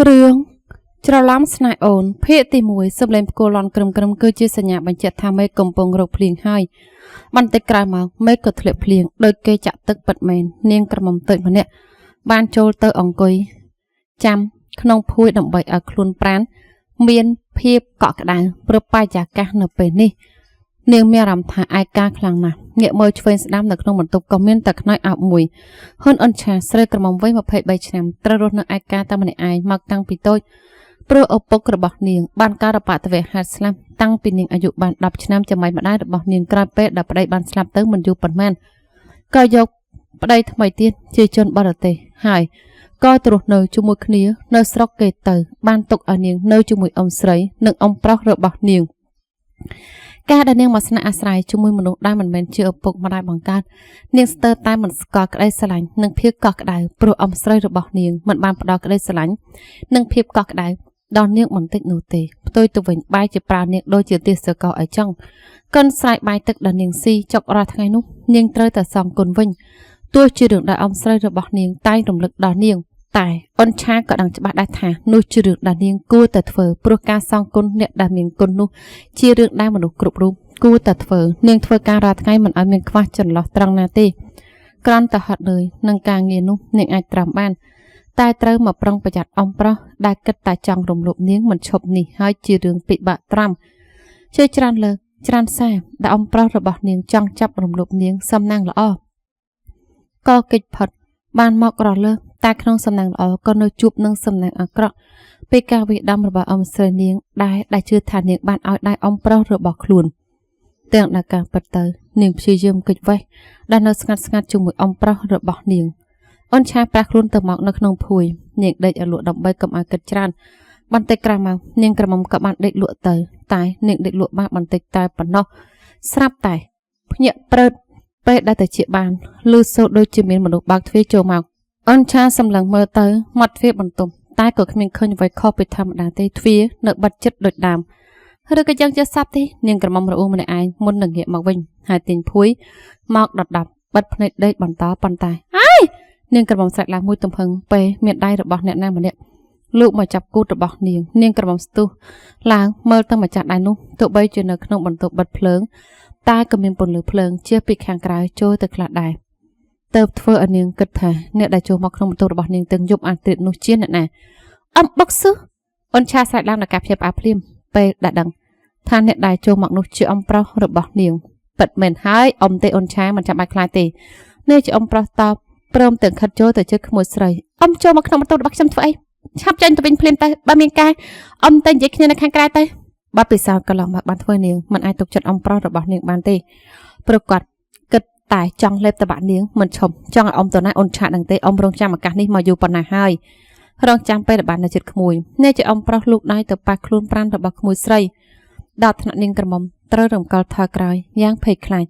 រឿងច្រឡំស្នេហ៍អូនភាគទី1សម្លេងផ្គរលន់ក្រឹមគឺជាសញ្ញាបញ្ជាក់ថាមេឃកំពុងរកភ្លៀងហើយបន្តិចក្រោយមកមេឃក៏ធ្លាក់ភ្លៀងដោយគេចាក់ទឹកពិតមែននាងក្រមុំតូចម្នាក់បានចូលទៅអង្គុយចាំក្នុងភួយដើម្បីឲ្យខ្លួនប្រាណមានភាពកក់ក្ដៅព្រោះបរិយាកាសនៅពេលនេះនាងមានអារម្មណ៍ថាឯកាខ្លាំងណាស់ងាកមើលឆ្វេងស្ដាំនៅក្នុងបន្ទប់ក៏មានតែខ្នើយអោបមួយហ៊ុនអនឆាស្រីក្រមុំវ័យ23ឆ្នាំត្រូវរស់នៅឯកាតែម្នាក់ឯងមកតាំងពីតូចព្រោះឪពុករបស់នាងបានការរបតវៈហាត់ស្លាប់តាំងពីនាងអាយុបាន10ឆ្នាំចាំម្ដាយរបស់នាងក្រោយពេលដែលប្តីបានស្លាប់ទៅមិនយូរប៉ុន្មានក៏យកប្តីថ្មីទៀតជាជនបរទេសហើយក៏ទ្រស់នៅជាមួយគ្នានៅស្រុកគេទៅបានទុកឲ្យនាងនៅជាមួយអ៊ំស្រីនិងអ៊ំប្រុសរបស់នាងការដែលនាងមកស្នាក់អាស្រ័យជាមួយមនុស្សដែលមិនមែនជាឪពុកម្ដាយបង្កើតនាងស្ទើរតែមិនស្គាល់ក្តីស្រឡាញ់និងភាពកក់ក្ដៅព្រោះអ៊ំស្រីរបស់នាងមិនបានផ្ដល់ក្តីស្រឡាញ់និងភាពកក់ក្ដៅដល់នាងបន្តិចនោះទេផ្ទុយទៅវិញបែរជាប្រើនាងដូចជាទាសកោអីចឹងកិនស្រ័យបាយទឹកដែលនាងស៊ីចុករាល់ថ្ងៃនោះនាងត្រូវតែសងគុណវិញទោះជារឿងដែលអ៊ំស្រីរបស់នាងតែងរំលឹកដល់នាងតែអនឆាក៏ដឹងច្បាស់ដែរថានោះជារឿងដែលនាងគួរតែធ្វើព្រោះការសងគុណអ្នកដែលមានគុណនោះជារឿងដែលមនុស្សគ្រប់រូបគួរតែធ្វើនាងធ្វើការរាល់ថ្ងៃមិនឲ្យមានខ្វះចន្លោះត្រង់ណាទេគ្រាន់តែហត់នឿយនឹងការងារនោះនាងអាចត្រាំបានតែត្រូវមកប្រុងប្រយ័ត្នអ៊ំប្រុសដែលគិតតែចង់រំលោភនាងមិនឈប់នេះហើយជារឿងពិបាកត្រាំជាច្រើនលើកច្រើនសារដែលអ៊ំប្រុសរបស់នាងចង់ចាប់រំលោភនាងសំណាងល្អក៏កិច្ចផុតបានមករលើតែក្នុងសំណាងល្អក៏នៅជួបនឹងសំណាងអាក្រក់ពេលការវិដំរបស់អ៊ំស្រីនាងដែលជឿថានាងបានឲ្យដៃអ៊ំប្រុសរបស់ខ្លួនទាំងដល់ការពិតទៅនាងព្យាយាមកិច្ចវេះដែលនៅស្ងាត់ជាមួយអ៊ំប្រុសរបស់នាងអនឆាប្រាស់ខ្លួនទៅមកនៅក្នុងភួយនាងដេកឲ្យលក់ដើម្បីកុំឲ្យគិតច្រើនបន្តិចក្រោយមកនាងក្រមុំក៏បានដេកលក់ទៅតែនាងដេកលក់បានបន្តិចតែប៉ុណ្ណោះស្រាប់តែភ្ញាក់ព្រឺតពេលដែលទៅជាបានលឺសូរដូចជាមានមនុស្សបើកទ្វារចូលមកអនឆាសម្លឹងមើលទៅមាត់ទ្វារបន្ទប់តែក៏គ្មានឃើញអ្វីខុសពីធម្មតាទេទ្វារនៅបិទជិតដូចដើមឬក៏យ៉ាងជាសັບទេនាងក្រមុំរអ៊ូម្នាក់ឯងមុននឹងងាកមកវិញហើយទាញភួយមកដដាប់បិទភ្នែកដេកបន្តប៉ុន្តែហើយនាងក្រមុំស្រែកឡើងមួយទំហឹងពេលមានដៃរបស់អ្នកណាម្នាក់លោកមកចាប់គូតរបស់នាងក្រមុំស្ទុះឡើងមើលទៅម្ចាស់ដៃនោះទោះបីជានៅក្នុងបន្ទប់បិទភ្លើងតែក៏មានពន្លឺភ្លើងជះពីខាងក្រៅចូលទៅខ្លះដែរទៅធ្វើឲ្យនាងគិតថាអ្នកដែលចូលមកក្នុងបន្ទប់របស់នាងទាំងយប់អាទិត្យនោះជាអ្នកណាអំបុកស៊ឺអូនឆាស្រែកឡើងដល់ការភ្ញាក់ផ្អើលភ្លាមពេលដែលដឹងថាអ្នកដែលចូលមកនោះជាអ៊ំប្រុសរបស់នាងពិតមែនហើយអ៊ំទេអូនឆាមិនចាំបាច់ខ្លាចទេនេះជាអ៊ំប្រុសតបព្រមទាំងខិតចូលទៅជិះក្មួយស្រីអ៊ំចូលមកក្នុងបន្ទប់របស់ខ្ញុំធ្វើអីឆាប់ចេញទៅវិញភ្លាមទៅបើមានការអ៊ំទៅនិយាយគ្នានៅខាងក្រៅទៅបាត់ពិសោធន៍កន្លងមកបានធ្វើនាងមិនអាចទុកចិត្តអ៊ំប្រុសរបស់នាងបានទេព្រោះគាត់គិតតែចង់លេបតបាក់នាងមិនឈប់ចង់ឲ្យអ៊ំទៅណាអូនឆាដឹងទេអ៊ំរងចាំឱកាសនេះមកយូរប៉ុណ្ណាហើយរងចាំពេលដែលបាននៅចិត្តក្មួយនេះជាអ៊ំប្រុសលោកដៃទៅប៉ះខ្លួនប្រាណរបស់ក្មួយស្រីដល់ថ្នាក់នាងក្រមុំត្រូវរំកិលថយក្រោយយ៉ាងភ័យខ្លាច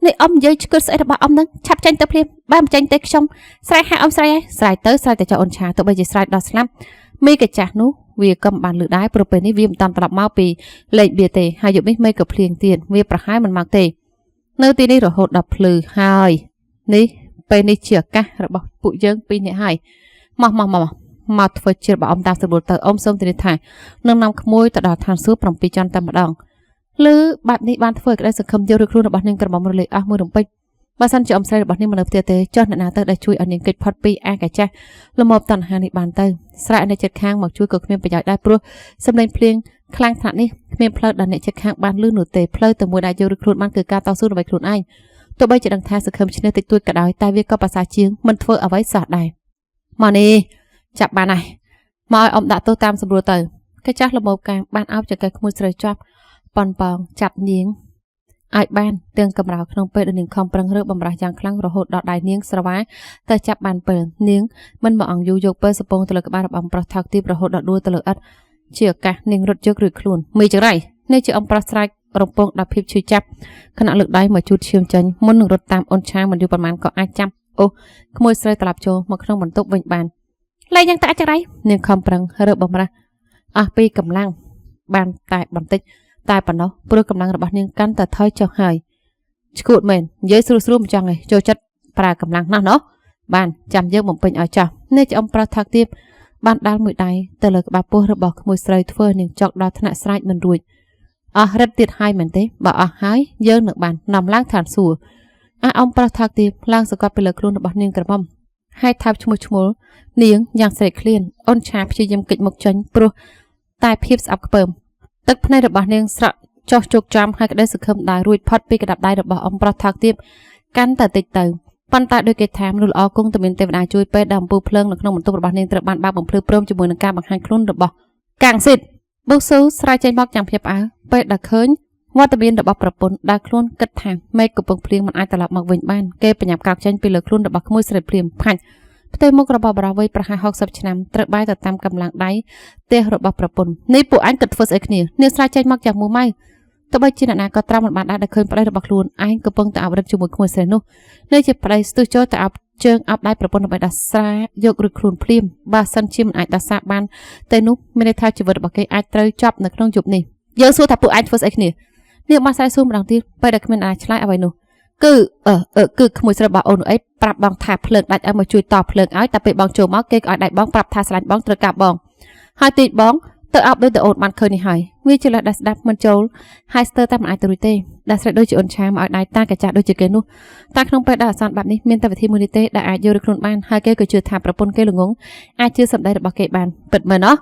នេះអ៊ំនិយាយឈឺស្អីរបស់អ៊ំនឹងឆាប់ចេញទៅភ្លាមបើមិនចេញទេខ្ញុំស្រែកហៅអ៊ំស្រីហើយស្រែកទៅស្រែកតែចោលអូនឆាទោះបីជាស្រែកដល់ស្លាប់មីកាចាស់នោះវាក៏មិនបានលឺដែរព្រោះពេលនេះវាមិនតាន់ត្រឡប់មកពីលេខវាទេហើយយប់នេះមីក៏ភ្លៀងទៀតវាប្រហែលមិនមកទេនៅទីនេះរហូតដល់ភ្លឺហើយនេះពេលនេះជាឱកាសរបស់ពួកយើងពីរនាក់ហើយមកធ្វើជារបស់អ៊ំតាមស្រួលទៅអ៊ំសូមធានាថានឹងនាំក្មួយទៅដល់ឋានសួគ៌7ជាន់តែម្ដងឬបាត់នេះបានធ្វើក្តីសង្ឃឹមយកឬខ្លួនរបស់នាងក្រមុំរលេខអស់មួយរំពេចបើសិនជាអ៊ំស្រីរបស់នាងមិននៅផ្ទះទេចុះអ្នកណាទៅដែលជួយឲ្យនាងគេចផុតពីអាកាចាស់លមបតណ្ហានេះបានទៅស្រែកនៅចិត្តខាងមកជួយក៏គ្មានប្រយោជន៍ដែរព្រោះសម្លេងភ្លៀងខ្លាំងថ្នាក់នេះគ្មានផ្លូវដល់អ្នកចិត្តខាងបានលឺនោះទេផ្លូវទៅមួយដែលយកឬខ្លួនបានគឺការតស៊ូដើម្បីខ្លួនឯងទោះបីជាដឹងថាសង្ឃឹមឈ្នះតិចតួចក៏ដោយតែវាក៏ប្រសើរជាងមិនធ្វើអ្វីសោះដែរមកនេះចាប់បានហើយមកឲ្យអ៊ំដាក់ទោសតាមសម្រួលទៅកាចាស់លមបកាបានអោបចង្កេះក្មួយស្រីជាប់ប៉ុនប៉ងចាប់នាងឲ្យបានទាំងកម្រៅក្នុងពេលដែលនាងខំប្រឹងរើបំរាស់យ៉ាងខ្លាំងរហូតដល់ដៃនាងស្រវាទៅចាប់បានពេលនាងមិនមកអង្គយកពេលសពងទៅលើក្បាលរបស់អ៊ំប្រុសថោកទាបរហូតដល់ដួលទៅលើឥដ្ឋជាឱកាសនាងរត់យកឬខ្លួនមីចង្រៃនេះជាអ៊ំប្រុសស្រែករំពងដល់ភាពឈឺចាប់ខណៈលើកដៃមកជូតឈាមចេញមុននឹងរត់តាមអូនឆាមិនយូរប៉ុន្មានក៏អាចចាប់អូក្មួយស្រីត្រឡប់ចូលមកក្នុងបន្ទប់វិញបានលែងយ៉ាងតែចង្រៃនាងខំប្រឹងរើបំរាស់អស់ពីកម្លាំងបានតែបន្តិចតែប៉ុណ្ណោះព្រោះកម្លាំងរបស់នាងកាន់តែថយចុះហើយឈួតមែននិយាយស្រួលមិនចង់ទេចូលចិត្តប្រើកម្លាំងណាស់ណោះបានចាំយើងបំពេញឲ្យចាស់នេះជាអ៊ំប្រុសថោកទាប បានដាល់មួយដៃទៅលើក្បាលពោះរបស់ក្មួយស្រីធ្វើនាងចកដល់ថ្នាក់ស្រែកមិនរួចអស់រិទ្ធទៀតហើយមែនទេបើអស់ហើយយើងនឹងបាននាំឡើងឋានសួគ៌អំប្រុសថកទៀតឡើងសង្កត់ពីលើខ្លួនរបស់នាងក្រមុំហើយថើបឈ្មោះឈ្មោលនាងយ៉ាងស្រេកឃ្លានអូនឆាព្យាយាមកិច្ចមុខចេញព្រោះតែភាពស្អប់ខ្ពើមទឹកភ្នែករបស់នាងស្រក់ចោះជោគចាំហើយក្តីសង្ឃឹមដែររួចផុតពីកណ្ដាប់ដៃរបស់អំប្រុសថកទៀតកាន់តែតិចទៅប៉ុន្តែដោយគេថាមនុស្សល្អគង់តែមានទេវតាជួយពេលដល់អំពូភ្លើងនៅក្នុងបន្ទប់របស់នាងត្រូវបានបើកបំភ្លឺព្រមជាមួយនឹងការបង្ហាញខ្លួនរបស់កាំងស៊ីតបុកស៊ូស្រែកចេញមកយ៉ាងភ្ញាក់ផ្អើលពេលដែលឃើញវត្តមានរបស់ប្រពន្ធដែលខ្លួនគិតថាមេឃកំពុងភ្លៀងមិនអាចត្រឡប់មកវិញបានគេបញ្ញាប់ក្រោកចេញពីលើខ្លួនរបស់ក្មួយស្រីភ្លាមផាច់ផ្ទៃមុខរបស់បរិវ័យប្រហែល60ឆ្នាំត្រូវបែរទៅតាមកម្លាំងដៃផ្ទះរបស់ប្រពន្ធនេះពួកអញគិតធ្វើស្អីគ្នានាងស្រែកចេញមកយ៉ាងមួម៉ៅទោះបីជាអ្នកណាក៏ត្រាំមិនបានដែរឃើញប្តីរបស់ខ្លួនឯងកំពុងតែអវរិទ្ធជាមួយក្មួយស្រីនោះនៅជាប្តីស្ទុះចូលទៅអោបជើងអោបដៃប្រពន្ធដើម្បីដោះសារយកឬខ្លួនភ្លាមបើសិនជាមិនអាចដោះសារបានតែនោះមានន័យថាជីវិតរបស់គេអាចត្រូវចប់នៅក្នុងយប់នេះយើងសួរថាពួកឯងធ្វើស្អីគ្នានាងបានស្រែកសួរម្ដងទៀតពេលដែលគ្មានអ្នកឆ្លើយអ្វីនោះគឺក្មួយស្រីរបស់អូននោះអីប្រាប់បងថាភ្លើងដាច់ឲ្យមកជួយតភ្លើងឲ្យតែពេលបងចូលមកគេក៏ឲ្យដៃបងប្រាប់ថាស្រឡាញ់បងត្រូវការបងហើយទីបងទៅអោបដូចតែអូនបានឃើញនេះហើយវាជាលេសដែលស្ដាប់មិនចូលហើយស្ទើរតែមិនអាចទៅរួចទេដែលស្រេចដូចជាអូនឆាមកឲ្យដៃតាកាចាស់ដូចជាគេនោះតែក្នុងពេលដែលអាសន្នបែបនេះមានតែវិធីមួយនេះទេដែលអាចយករួចខ្លួនបានហើយគេក៏ជឿថាប្រពន្ធគេល្ងងអាចជឿសម្ដីរបស់គេបានពិតមែនអស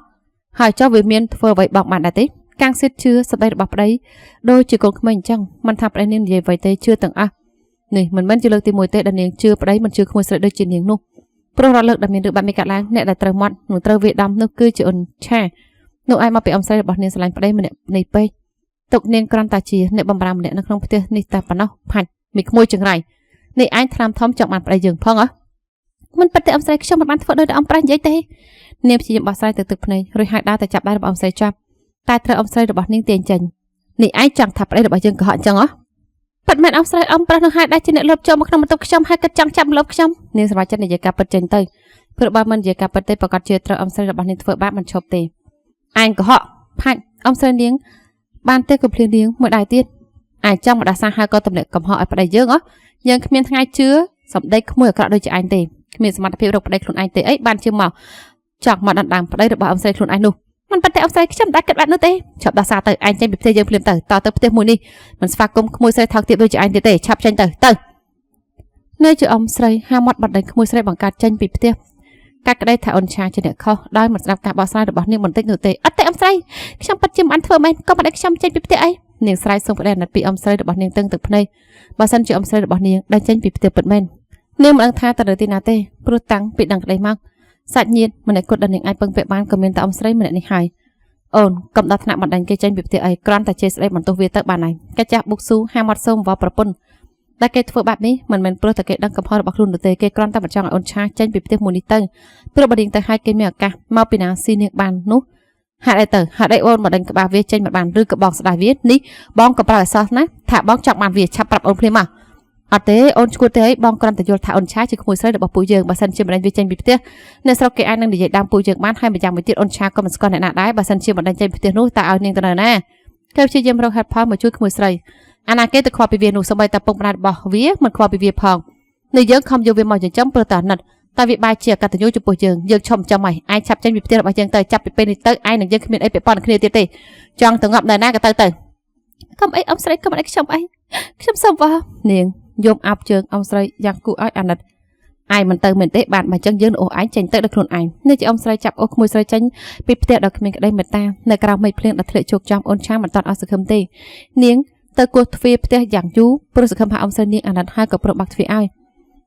់ហើយចុះវាមានធ្វើអ្វីបងបានដែរទេកាំងស៊ីតជឿសម្ដីរបស់ប្តីដូចជាកូនក្មេងអញ្ចឹងមិនថាប្តីនាងនិយាយអ្វីទេជឿទាំងអស់នេះមិនមែនជាលើកទី1ទេដែលនាងជឿប្តីមិនជឿក្មួយស្រីដូចជានាងនោះព្រោះរត់លើកដែលមានរឿងបែបនេះកើតឡើងអ្នកដែលត្រូវមាត់នឹងត្រូវវាដំនោះគឺជាអូនឆានោះឯងមកពីអំស្រីរបស់នាងស្រឡាញ់ប្តីម្នាក់នេះពេកទុកនាងគ្រាន់តែជាអ្នកបំរើម្នាក់នៅក្នុងផ្ទះនេះតែប៉ុណ្ណោះផាច់មីក្មួយចង្រៃនេះឯងថ្នាំធំចង់បានប្តីយើងផងមិនពិតទេអំស្រីខ្ញុំមិនបានធ្វើដោយតែអំប្រះនិយាយទេនាងព្យាយាមបោះស្រាយទៅទឹកភ្នែករួចហើយដើរទៅចាប់ដៃរបស់អំស្រីចាប់តែត្រូវអំស្រីរបស់នាងទាញចេញនេះឯងចង់ថាប្តីរបស់យើងកុហកអញ្ចឹងពិតមែនអំស្រីអំប្រះនឹងហើយដែលជាអ្នកលបចូលមកក្នុងបន្ទប់ខ្ញុំហើយគិតចង់ចាប់លបខ្ញុំនាងសម្រេចចិត្តនិយាយការពិតចេញទៅព្រោះបើមិននិយាយការពិតទេប្រកាសជាត្រូវអំស្រីរបស់នាងធ្វើបាបមិនឈប់ទេឯងកុហកផាច់អំស្រីនាងបានទេក៏ភ្លៀងនាងមួយដៃទៀតឯងចង់មកដាសាហើយក៏ទម្លាក់កំហុសឲ្យប្តីយើងយើងគ្មានថ្ងៃជឿសម្ដីក្មួយអាក្រក់ដូចជាឯងទេគ្មានសមត្ថភាពរកប្តីខ្លួនឯងទេអីបានជឿមកចង់មកដណ្ដើមប្តីរបស់អំស្រីខ្លួនឯងនោះមិនប៉ុន្តែអំស្រីខ្ញុំមិនដាច់គិតបាត់នោះទេឆាប់ដោះសារទៅឯងចេញពីផ្ទះយើងភ្លាមទៅទៅផ្ទះមួយនេះមិនស្វាគមន៍ក្មួយស្រីថោកទៀតដូចជាឯងទៀតទេឆាប់ចេញទៅនៅជាអំស្រីហាមាត់បាត់ដៃក្មួយស្រីបង្កើតចេញពីផ្ទះកាត់ក្តីថាអូនឆាជាអ្នកខុសដោយមិនស្ដាប់ការបោះស្រាយរបស់នាងបន្តិចនោះទេអត់ទេអំស្រីខ្ញុំពិតជាមិនបានធ្វើមែនក៏មិនឲ្យខ្ញុំចេញពីផ្ទះអីនាងស្រែកសូមប្តីអាណិតពីអំស្រីរបស់នាងតឹងទឹកភ្នែកបើសិនជាអំស្រីរបស់នាងដែលចេញពីផ្ទះពិតមែននាងមិនដឹងថាទៅទីណាទេព្រោះតាំងពីដឹងក្តីមកសាច់ញាតិម្នាក់គត់ដែលនាងអាចពឹងពាក់បានក៏មានតែអំស្រីម្នាក់នេះហើយអូនកុំដល់ថ្នាក់បណ្ដាញគេចេញពីផ្ទះអីគ្រាន់តែជេរស្ដីបន្ទោសវាទៅបានហើយកាចាស់បុកស៊ូហាមាត់សូមវល់ប្រពន្ធដែលគេធ្វើបែបនេះមិនមែនព្រោះតែគេដឹងកំហុសរបស់ខ្លួនទេគេគ្រាន់តែមិនចង់ឲ្យអូនឆាចេញពីផ្ទះមួយនេះទៅព្រោះបើនាងទៅឲ្យគេមានឱកាសមកពីណាស៊ីនាងបាននោះហាត់អីអូនមកដេញក្បាលវាចេញមកបានឬក៏បងស្ដាយវានេះបងក៏ប្រើអសោះណាថាបងចង់បានវាឆាប់ប្រាប់អូនភ្លាមមកអត់ទេអូនឈួតទេអីបងគ្រាន់តែយល់ថាអូនឆាជាក្មួយស្រីរបស់ពូយើងបើសិនជាមិនដេញវាចេញពីផ្ទះអ្នកស្រុកគេអាចនឹងនិយាយដើមពូយើងបានហើយម្យ៉ាងមួយទៀតអូនឆាក៏មិនស្គាល់អ្នកណាដែរបើសិនជាមិនដេញចេញពីផ្ទះនោះតើឲ្យនាងទៅណាគេព្យាយាមរកហេតុផលមកជួយក្មួយស្រីអាណាគេទៅខ្វល់ពីវានោះសូម្បីតែពុកម្ដាយរបស់វាមិនខ្វល់ពីវាផងនេះយើងខំយកវាមកចិញ្ចឹមព្រោះតែអាណិតតែវាបែរជាកតញ្ញូចំពោះយើងឈប់ចាំហើយឯងឆាប់ចេញពីផ្ទះរបស់យើងទៅចាប់ពីពេលនេះទៅឯងនឹងយើងគ្មានអីពាក់ព័ន្ធគ្នាទៀតទេចង់ទៅងាប់នៅណាក៏ទៅកុំអីអំស្រីកុំអីខ្ញុំអីខ្ញុំសុំវ៉ានាងយំអាប់ជើងអំស្រីយ៉ាងគួរឲ្យអាណិតឯងមិនទៅមែនទេបានបើចឹងយើងអូសឯងចេញទៅដោយខ្លួនឯងនេះជាអំស្រីចាប់អូសក្មួយស្រីចេញពីផ្ទះដល់គ្មានក្តីមេត្តានៅក្រៅមេឃភ្លៀងដែលធ្លាក់ជោគចំអូនឆាមិនតាន់អស់សង្ឃឹមទេនាងទៅគោះទ្វារផ្ទះយ៉ាងយូរព្រោះសង្ឃឹមថាអំស្រីនាងអាណិតហើយក៏ព្រមបាក់ទ្វារឲ្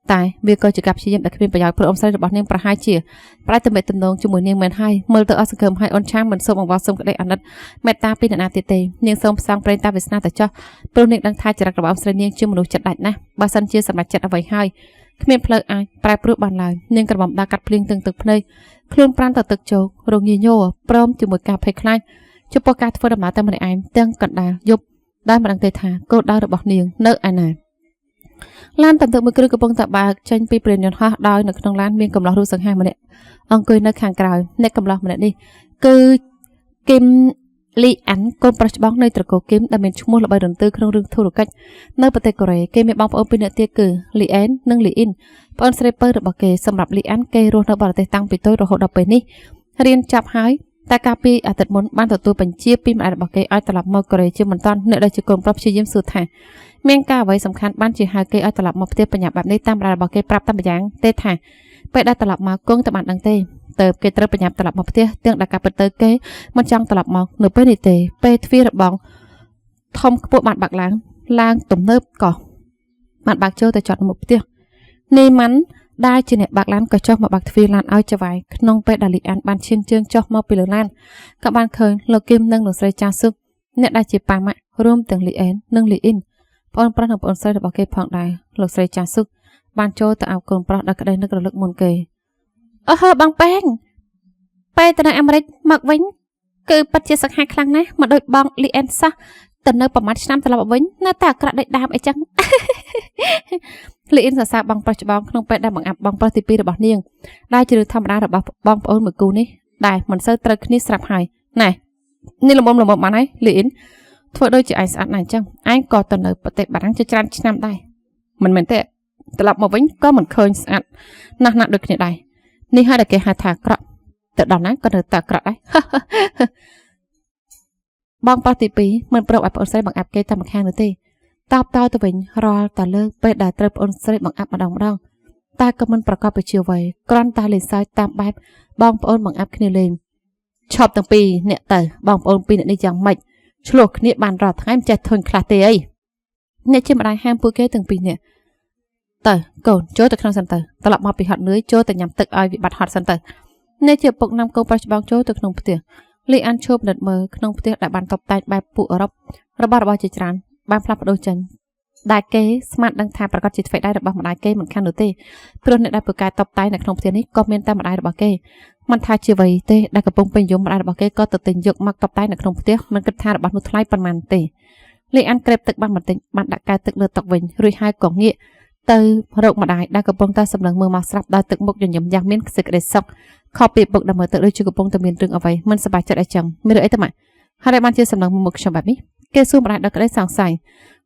យតែវាក៏ជាការព្យាយាមដែលគ្មានប្រយោជន៍ព្រោះអំស្រីរបស់នាងប្រហែលជាប្រែទំនាក់ទំនងជាមួយនាងមែនហើយមើលទៅអស់សង្ឃឹមហើយអូនឆាមិនសូមអង្វរសូមក្តីអាណិតមេត្តាពីអ្នកណាទៀតទេនាងសូមផ្សងព្រេងតាវាសនាទៅចុះព្រោះនាងដឹងថាចរិតរបស់អំស្រីនាងជាមនុស្សចិត្តដាច់ណាស់បើសិនជាសម្រេចចិត្តអ្វីហើយគ្មានផ្លូវអាចប្រែប្រួលបានឡើយនាងក្រមុំដើរកាត់ភ្លៀងទឹកភ្នែកខ្លួនប្រាំទៅទឹកជោករងញញោព្រមជាមួយការភ័យខ្លាចចំពោះការធ្វើដំណើរទៅម្នាក់ឯងទាំងកណ្ដាលយប់ដែលមិនដឹងទេថាគោលដៅរបស់នាងនៅឯណាឡានតន្ទឹកមួយគ្រឿងកំពុងតែបើកចេញពីព្រានយន្តហោះដោយនៅក្នុងឡានមានកំឡោះរូបសង្ហាម្នាក់អង្គុយនៅខាងក្រោយអ្នកកំឡោះម្នាក់នេះគឺគឹមលីអានកូនប្រុសច្បងនៃត្រកូលគឹមដែលមានឈ្មោះល្បីរន្ទឺក្នុងរឿងធុរកិច្ចនៅប្រទេសកូរ៉េគេមានបងប្អូនពីរនាក់ទៀតគឺលីអែននិងលីអ៊ីនប្អូនស្រីពៅរបស់គេសម្រាប់លីអានគេរស់នៅបរទេសតាំងពីតូចរហូតដល់ពេលនេះ រៀនចាប់ហើយតែកាលពីអាទិត្យមុនបានទទួលបញ្ជាពីម្ដាយរបស់គេឲ្យត្រឡប់មកកូរ៉េជាមិនតាន់អ្នកដែលជាកូនប្រុសព្យាយាមសួរថាមានការអ្វីសំខាន់បានជាហៅគេឲ្យត្រឡប់មកផ្ទះបញ្ញាបែបនេះតាមម្ដាយរបស់គេប្រាប់តាមម្យ៉ាងទេថាពេលដែលត្រឡប់មកគង់តែបានដឹងទេទៅគេត្រូវបញ្ញាត្រឡប់មកផ្ទះទាំងដែលការពិតទៅគេមិនចង់ត្រឡប់មកនៅពេលនេះទេពេលទ្វាររបងធំខ្ពស់បានបាក់ឡើងទំនើបក៏បានបាក់ចូលទៅចតមុខផ្ទះនេះមិនដែលជាអ្នកបាក់ឡានក៏ចុះមកបាក់ទ្វារឡានឲ្យចវាយក្នុងពេលដែលលីអានបានឈានជើងចុះមកពីលើឡានក៏បានឃើញលោកគឹមនិងលោកស្រីចាស៊ឹកអ្នកដែលជាប៉ាម៉ាក់រួមទាំងលីអែននិងលីអ៊ីនបងប្រុសនិងបងស្រីរបស់គេផងដែរលោកស្រីចាស៊ឹកបានចូលទៅអោបកូនប្រុសដល់ក្តីនឹករលឹកមុនគេអូហឺបងប៉ែងពេលទៅនៅអាមេរិកមកវិញគឺពិតជាសង្ហាខ្លាំងណាស់មកដូចបងលីអែនសោះទៅនៅប្រហែលឆ្នាំត្រឡប់មកវិញនៅតែអាក្រក់ដូចដើមអីចឹងលីអ៊ីនសរសើរបងប្រុសច្បងក្នុងពេលដែលបង្អាប់បងប្រុសទី2របស់នាងដែលជារឿងធម្មតារបស់បងប្អូនមួយគូនេះដែលមិនសូវត្រូវគ្នាស្រាប់ហើយណែនេះល្មមបានហើយលីអ៊ីនធ្វើដូចជាឯងស្អាតណាស់អញ្ចឹងឯងក៏ទៅនៅប្រទេសបារាំងជាច្រើនឆ្នាំដែរមិនមែនទេត្រឡប់មកវិញក៏មិនឃើញស្អាតណាស់ដូចគ្នាដែរនេះហើយដែលគេហៅថាអាក្រក់ទៅដល់ណាក៏នៅតែអាក្រក់ដែរបងប្រុសទី2មិនព្រមឲ្យប្អូនស្រីបង្អាប់គេតែម្ខាងនោះទេតបតទៅវិញរាល់តែលើកពេលដែលត្រូវប្អូនស្រីបង្អាប់ម្ដងតែក៏មិនប្រកបដោយជាអ្វីគ្រាន់តែលេងសើចតាមបែបបងប្អូនបង្អាប់គ្នាលេងឈប់ទាំងពីរអ្នកទៅបងប្អូនពីរអ្នកនេះយ៉ាងម៉េចឆ្លោះគ្នាបានរាល់ថ្ងៃមិនចេះធុញខ្លះទេអីអ្នកជាម្ដាយហាមពួកគេទាំងពីរនាក់ទៅកូនចូលទៅក្នុងសិនទៅត្រឡប់មកពីហត់នឿយចូលទៅញ៉ាំទឹកឲ្យវិបត្តិហត់សិនទៅអ្នកជាពុកនាំកូនប្រុសច្បងចូលទៅក្នុងផ្ទះលីអានឈប់ដិតមើលក្នុងផ្ទះដែលបានតុបតែងបែបពួកអឺរ៉ុបរបស់ជាច្រើនបានផ្លាស់ប្ដូរចេញដែលគេស្មានដឹងថាប្រកាសជាធ្វើដៃរបស់ម្ដាយគេមិនខាននោះទេព្រោះអ្នកដែលពូកែតុបតែងនៅក្នុងផ្ទះនេះក៏មានតែម្ដាយរបស់គេមិនថាជាអ្វីទេដែលកំពុងពេញនិយមម្ដាយរបស់គេក៏ទៅទិញយកមកតុបតែងនៅក្នុងផ្ទះមិនគិតថារបស់នោះថ្លៃប៉ុន្មានទេលីអានក្រេបទឹកបានបន្តិចបានដាក់កែវទឹកលើតុវិញរួចហើយក៏ងាកទៅរកម្ដាយដែលកំពុងតែសម្លឹងមើលមកស្រាប់ដោយទឹកមុខញញឹមយ៉ាងមានសេចក្តីសុខខុសពីពុកដែលមើលទៅដូចជាកំពុងតែមានរឿងអ្វីមិនសប្បាយចិត្តអីចឹងមានរឿងអីទៅម៉ាក់ហើយបានជាសម្លឹងមុខខ្ញុំបែបនេះគេសួរម្ដាយដល់ក្តីសង្ស័យ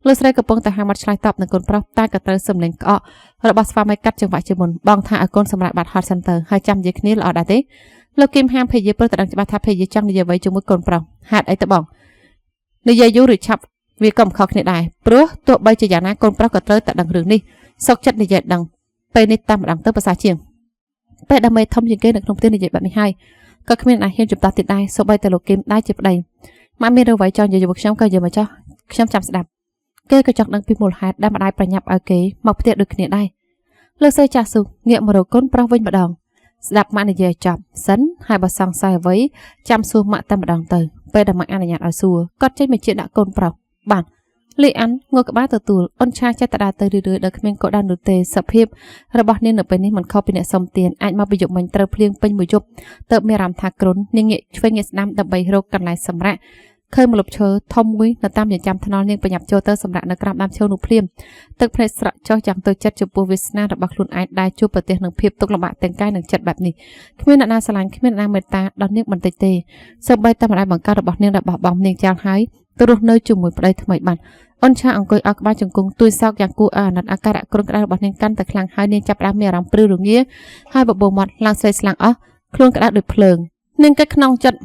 លោកស្រីកំពុងតែហាមាត់ឆ្លើយតបនឹងកូនប្រុសតែក៏ត្រូវសម្លេងក្អករបស់ស្វាមីកាត់ចង្វាក់ជាមុនបងថាឲ្យកូនសម្រាប់បាត់ហត់សិនទៅហើយចាំនិយាយគ្នាល្អដែរទេលោកគឹមហាមភេយាព្រោះតែដឹងច្បាស់ថាភេយាចង់និយាយអ្វីជាមួយកូនប្រុសហេតុអីទៅបងនិយាយយូរឬឆាប់វាក៏មិនខុសគ្នាដែរព្រោះទោះបីជាយ៉ាងណាកូនប្រុសក៏ត្រូវតែដឹងរឿងនេះសុកចិត្តនិយាយដឹងពេលនេះតាមម្ដងទៅភាសាជាងពេលដែលមេធំជាងគេនៅក្នុងផ្ទះនិយាយបែបនេះហើយក៏គ្មានអ្នកហ៊ានជំទាស់ទៀតដែរសូម្បីតែលោកគឹមដែរជាប្តីម៉ាក់មានរឿងអ្វីចង់និយាយជាមួយខ្ញុំក៏និយាយមកចុះខ្ញុំចាំស្ដាប់គេក៏ចង់ដឹងពីមូលហេតុដែលម្ដាយប្រញាប់ឲ្យគេមកផ្ទះដូចគ្នាដែរលោកស្រីចាស់ស៊ូងាកមករកកូនប្រុសវិញម្ដងស្ដាប់ម៉ាក់និយាយចប់សិនហើយបើសង្ស័យអ្វីចាំសួរម៉ាក់តែម្ដងទៅពេលដែលម៉ាក់អនុញ្ញាតឲ្យសួរគាត់ចេញមកជាដាក់កូនប្រុសបានលីអានងើក្បាលទទួលអូនឆាចិត្តទៅដើរទៅរឿយៗដល់គ្មានកោដាននោះទេសភាពរបស់នាងនៅពេលនេះមិនខុសពីអ្នកសុំទានអាចមកពីយប់មិញត្រូវភ្លៀងពេញមួយយប់ទៅមានអារម្មណ៍ថាគ្រុននាងងាកឆ្វេងងាកស្ដាំដើម្បីរកកន្លែងសម្រាកឃើញម្លប់ឈើធំមួយនៅតាមចិញ្ចើមថ្នល់នាងប្រញាប់ចូលទៅសម្រាកនៅក្រោមដើមឈើនោះភ្លាមទឹកភ្នែកស្រក់ចុះយ៉ាងទៅចិត្តចំពោះវាសនារបស់ខ្លួនឯងដែលជួបប្រទះនឹងភាពទុក្ខលំបាកទាំងកាយនិងចិត្តបែបនេះគ្មានអ្នកណាស្រឡាញ់គ្មានអ្នកណាមេត្តាដល់នាងបន្តិចទេសូម្បីតែម្ដាយបង្កើតរបស់នាងដែលបោះបង់នាងចោលហើយទៅរស់នៅជាមួយប្តីថ្មីបានអូនឆាអង្គុយអកក្បាលជង្គង់ទួយសោកយ៉ាងគួរអាណិតអាការៈគ្រុនក្តៅរបស់នាងកាន់តែខ្លាំងហើយនាងចាប់ផ្ដើមមានអារម្មណ៍ព្រឺរងាហើយបបោមាត់ឡើងស្រីស្លាំងអស់ខ្លួនក្តៅដូចភ្លើងនាងគិតក្នុងចិត្ត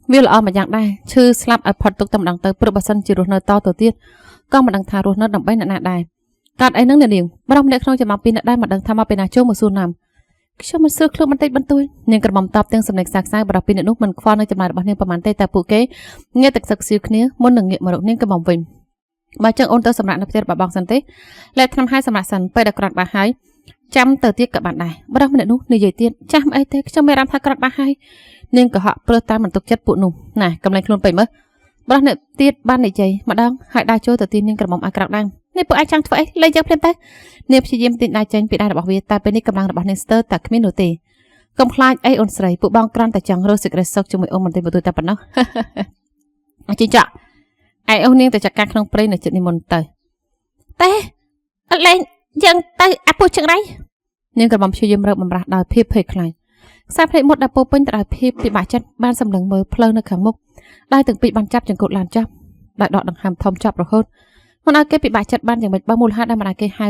វាល្អមួយយ៉ាងដែរឈឺស្លាប់ឲ្យផុតទុកតែម្ដងទៅព្រោះបើសិនជារស់នៅតទៅទៀតក៏មិនដឹងថារស់នៅដើម្បីអ្នកណាដែរកើតអីនឹងនាងបរំអ្នកក្នុងចំណោមពីអ្នកដែរមិនដឹងថាមកពីណាចូលមកសួរណាំខ្ញុំមិនស្រួលខ្លួនបន្តិចបន្តួចនាងក្រមុំតបទាំងសំឡេងខ្សែបរោះពីអ្នកនោះមិនខ្វល់នៅចំណាយរបស់នាងប្រហែលទេតែពួកគេងាកទឹកសឹកស៊ីគ្នាមុននឹងងាកមករកនាងក្រមុំវិញបើចឹងអូនទៅសម្រាប់នៅផ្ទះរបស់បងសិនទេលែកថ្នាំហើយសម្រាប់សិនពេលដែលក្រត់បាសហើយចាំទៅទៀតក៏បានដែរបរោះម្នាក់នោះនិយាយទៀតចាស់មិនអីទេខ្ញុំមានអារម្មណ៍ថាក្រត់បាសហើយនាងកុហកព្រោះតែមិនទុកចិត្តពួកនោះណាកំឡែងខ្លួនពេកមើលបរោះអ្នកទៀតបាននិយាយម្ដងហើយដើរចូលទៅទីនាងក្រមុំឲ្យក្រោកឡើងនេះពួកអាចចង់ធ្វើអីលេងយើងភ្លាមទៅនាងព្យាយាមទាញដៃចេញពីដៃរបស់វាតែពេលនេះកម្លាំងរបស់នាងស្ទើរតែគ្មាននោះទេកុំខ្លាចអីអូនស្រីពួកបងគ្រាន់តែចង់រកសេចក្តីសុខជាមួយអូនបន្តិចបន្តួចតែប៉ុណ្ណោះអញ្ចឹងចាក់ឯអូននាងទៅចាក់ការក្នុងព្រៃនៅជិតនិមន្តទៅតែអត់លេងយើងទៅអាពុះចង្រៃនាងក្រមុំព្យាយាមរើបំរាស់ដោយភាពភ័យខ្លាចខ្សែភ្នែកមុតដែលពោពេញទៅដោយភាពពិបាកចិត្តបានសម្លឹងមើលផ្លូវនៅខាងមុខដោយទាំងពីរបានចាប់ចង្កូតឡានចាប់ដែលដកដង្ហើមធំចាប់រហូតមិនឲ្យគេពិបាកចិត្តបានយ៉ាងម៉េចបើមូលហេតុដែលម្ដាយគេហៅ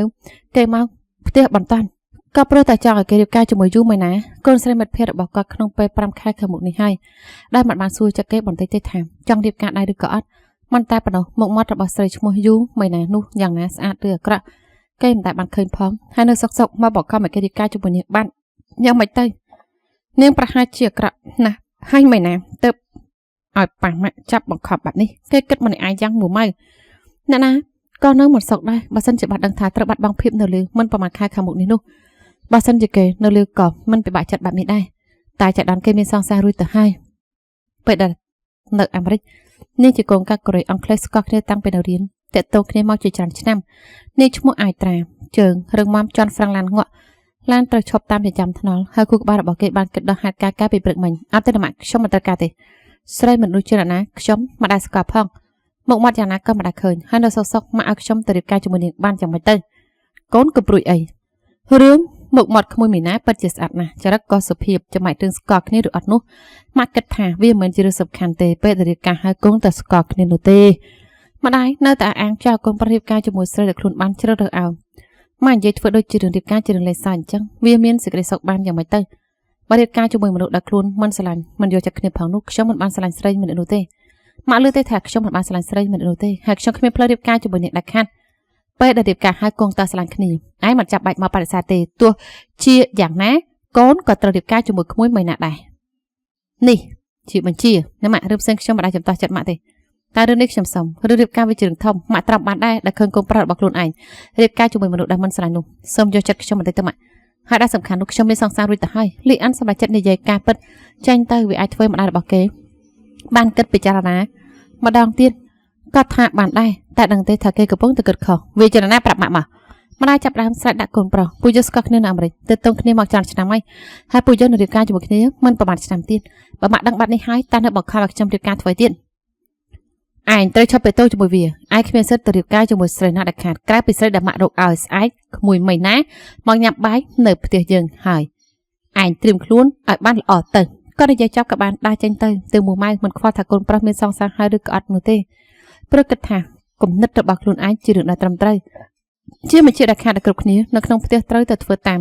គេមកផ្ទះបន្តាន់ ก็เพราะแต่จองกับเกลิบกาจมูกยุ่งไหมนะก้นเส้นมัดเพลบอกก็ขนมไปปรำค่ายขมุกนี้ให้ได้หมัดมาสู้จะเก็บบนเตะถามจองเดียบการได้ดูก่อนมันตายปนหมกมัดระบาดใส่จมูกยุ่งไหมนะนู่อย่างนั้นสะอาดเดือกระเก็บแต่บันเคยพร้อมให้เนื้อสกมาบอกข้ามาเกลิบกาจมูกนี้บ้านยังไม่เตยเนื่องประหารเชียกระนะให้ไหมนะเติบอ่อยปากมาจับบังคับแบบนี้เกิดมันไอ้ยังหมู่ไม่นั่นนะก็เนื้อหมดสกได้บาสันจะบัดดังทาตระบัดบางพิบเนื้อลือมันประมาณค่ายขมุกนี้นู่บาสันจะเกยเนื้อลือกอบมันไปบาดจัดแบบนี้ได้ตายจากดันเกยมีซองซารุยแต่ให้เปิดดันเนื้ออเมริกนี่จะโกงกักกรอยอังเคลสก็ได้ตั้งเป็นเรียนแต่โตขึ้นมาจุดจันทร์ชั้นนี่ชั่วโมงไอตราเจิงเรื่องมามจอนฟรังลันงะล้านตระชอบตามจะจำทนอลให้คุกบาร์บอกเกยบานกระดาหัดกาไปเปลือกมันอัตโนมัติชมมันตระกาเตสไลมันรู้เจรนะชมมาได้สกัดพ่องหมกมัดอย่างนั้นก็มาได้เคยให้เราซอกมาอักชมตระกาจมูกนี้บ้านจังไม่เตยก้นกระปรุยไอเรื่องหมกหมดขโมยมีน้าปัจจิสัตนะจะรักก็สุภีบจะหมายถึงสกอคนี่หรืออัดนุมากระถาวิ่งเหมือนจิรสบคันเตเปิดเรียกการให้กงแต่สกอคนี่โนเตมาได้เนื้อแต่อ่างเจ้ากงปริบการจมูกเสด็จคลุนบ้านเชื่อเดือเอาไม่ยัยฝึกโดยจิรเรียกการจิรเลยสานจังวิ่งเมียนสิกระสกบ้านอย่างไม่เตยบริการจมูกมนุษย์ดักคลุนมันสลันมันโยจากขนมผังนุกช่องมันบ้านสลันสไลมันโนเตมาเลือดเตแท็กช่องมันบ้านสลันสไลมันโนเตหากช่องขมิ้นเพลริบการจมูกเนี่ยดักขันเปิดเดียบการให้กงตาสลันขณีไอ้มันจับใบมาปฏิสาเตตัวเชียอย่างนั้นก้นก็ตระเดียบการจมูกขโมยไม่หนักได้นี่จีบัญชีนั่นหมายเริ่มเส้นช่องมาได้จำต่อจัดมาเตตาเรื่องนี้จำสมเรื่องการวิจิตรทอมมาตรับมาได้แต่เคิงกงประดับกลุ่นไอเรียบการจมูกมนุษย์ได้มันสลันนุ่มสมโยจักช่องมาได้ตัวมาหาได้สำคัญลูกช่องไม่ส่องสร้างรุ่ยแต่ให้ลีอันสบายจัดในใจการเปิดใจเตยวิไอทเวมาได้บอกเก๋บ้านเกิดปิจารณามาดองเตี้ยก็ทาบ้านได้แต่ดังเตยถ้าเกยกับป้องตะเกิดขอวิจารณาปรับมาได้จับดามสลัดดักกลปลอปุยสกักเนื้ออเมริกเติมตรงนี้มาจานชนะไม่ให้ปุยในเรื่องการจมูกนี้มันประมาณชนะตีนประมาณดังบัดในหายตาเนื้อบอกข้าวจำเรื่องการถอยตีนไอ้เตยชอบไปโต้จมูกเวียไอ้ขมิ้นเส้นตัวเรื่องการจมูกเสนาดักขาดกลายเป็นเส้นดำมาโรคไอ้ขมุยไม่นะมองหยับใบเนื้อเตียยังหายไอ้เตรียมคลุ้นไอ้บ้านอ่อเติมก็ได้จับกับบ้านได้จังเตยเติมหมู่ไม้มันคว้าถักกลปลอมีซองสังหายด้วยกอดมือเตเพื่อกระถางกลุ่มนึกระบาดคลุ้นไอ้จีรึกในตรำเตยเชื่อมันเชื่อราคาดักกรุบนี้นักท่องเที่ยวเตยแต่เฟื่อตาม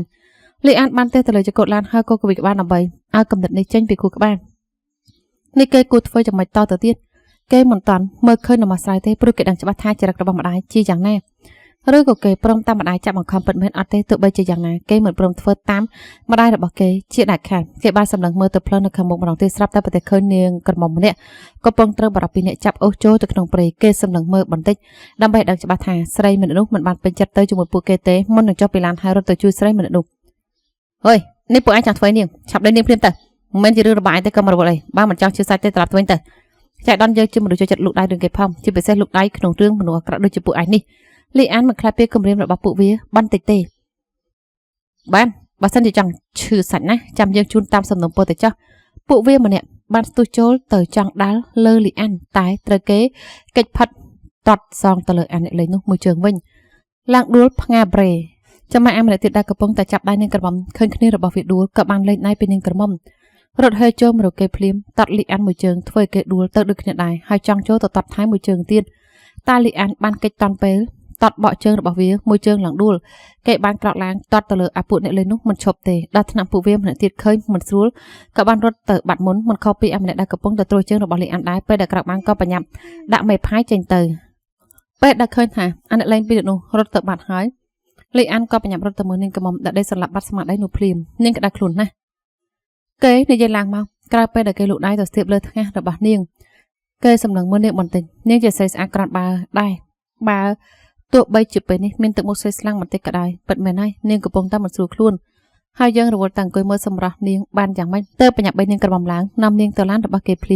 เลยอ่านบ้านเตยแต่เลยจะกดล้านห้าก็กวิกบ้านเอาไปเอากำหนดในเจนไปกูกับบ้านในเกยกูเฟื่อจะไม่ต่อเตยเตี้ยเกยหมุนตอนเมื่อเคยนำมาใส่เตยปลุกเกิดดังจะบัดท้ายจะรักระบำมาได้ชี้อย่างแน่เรื่องของเกยปรมตามมาได้จับมังคับเปิดเม็ดอัดเตยตัวใบจะอย่างไงเกยเหมือนปรมเฟื่อตามมาได้ระบอกเกยเชี่ยดักขาดเกยบ้านสำลังเมื่อเตยเพลินในคำบอกมาลองเตยสลับแต่ประเทศเคยเนียงกระหม่อมเนี่ยก็ปองเตยบารับปีเนี่ยจับโอโจตะขนมปรีเกยสำลังเมื่อบันทึกดำใบดังจะบัดท้ายใส่เหมือนนุ่มเหมือนบานเป็นจัดเตยจมูกปูเกยเตยมันหนึ่งเจ้าไปลานหายรถเตยช่วยใส่เหมือนนุ่มเฮ้ยนี่ปูไอ้จังถอยเนี่ยฉับได้เนี่ยเพียงแต่มันจะเรื่องระบายเตยก็มาระบายบ้านมันจังชื่อใส่เตยตลับตัวเองแต่ใจดอนเยอะจึงมาดูจัดลูกได้ดึงเก็บพอมจึงไปใส่ลูกได้ขนมเรื่องมันหนัวกระโดดจะปูไอ้นี่ลีอันมันคลายเปียกำเรียมระบาดปูเวียบันเตเตบ้านบ้านสันจะจังชื่อสันนะจำยังชุนตามสำนวนโปรเตจ้าปูเวียมันเนี่ยบ้านตู้โจลเตยจังดัลเลอลีอันตายตระเกะเก็บพัดตอดซองตะเลยอันเลยนุมือเชิงวิ่งลางดูพงาเบรจะมาแอมเลยติดได้กระปงแต่จับได้หนึ่งกระบอมเคยขึ้นระบาดฟิดดูกับบ้านเลยในเป็นหนึ่งกระมอมรถเฮโจมเราเกยพลิมตัดลีอันมือเชิงถ้วยเกยดูเตอดึกเนี่ยได้ให้จังโจตัดท้ายมือเชิงเตี้ยนตาลีอันบ้านเกยตอนเปลตัดเบาเชิงระบาดเวียมือเชิงหลังดูเกยบ้านกรอกล้างตัดตะเลยอาปุเนี่ยเลยนุมันชบเตะดัชนำปูเวียมันติดเคยมันสู้กับบ้านรถเตะบัดมุนมันเข้าปีอันเนี่ยได้กระปงแต่ตัวเชิงระบาดลีอันได้ไปได้กระบ้านก็ปัญญาดักไม่พายเจนเตยไปได้เคยหาอันเนี่ยเลยไปดูรถเตะบัดหายลีอันก็ปัญญารถเตะมือนิ่งกระมอมได้สลับบัดสมัครได้หนูพลิมนิ่งก็ได้คลุนนะเกยในใจลางเมากลายไปได้เกยลุได้ต่อเสียบเลยทั้งระบาดนิ่งเกยสำนักมือเนี่ยบนติงนิ่งจะใส่อากาศบาได้บาตัวใบจุดไปนี่มินตึกมุสลิมมันติดกระไดเปิดแม่นายเนียงกระปงตามมันสู่คลุ่นหายังระบบต่างเกยเมื่อสำรับเนียงบานอย่างไม่เติมปัญญาใบเนียงกระบำล้างนำเนียงตัวล้านระบาดเกยพลีม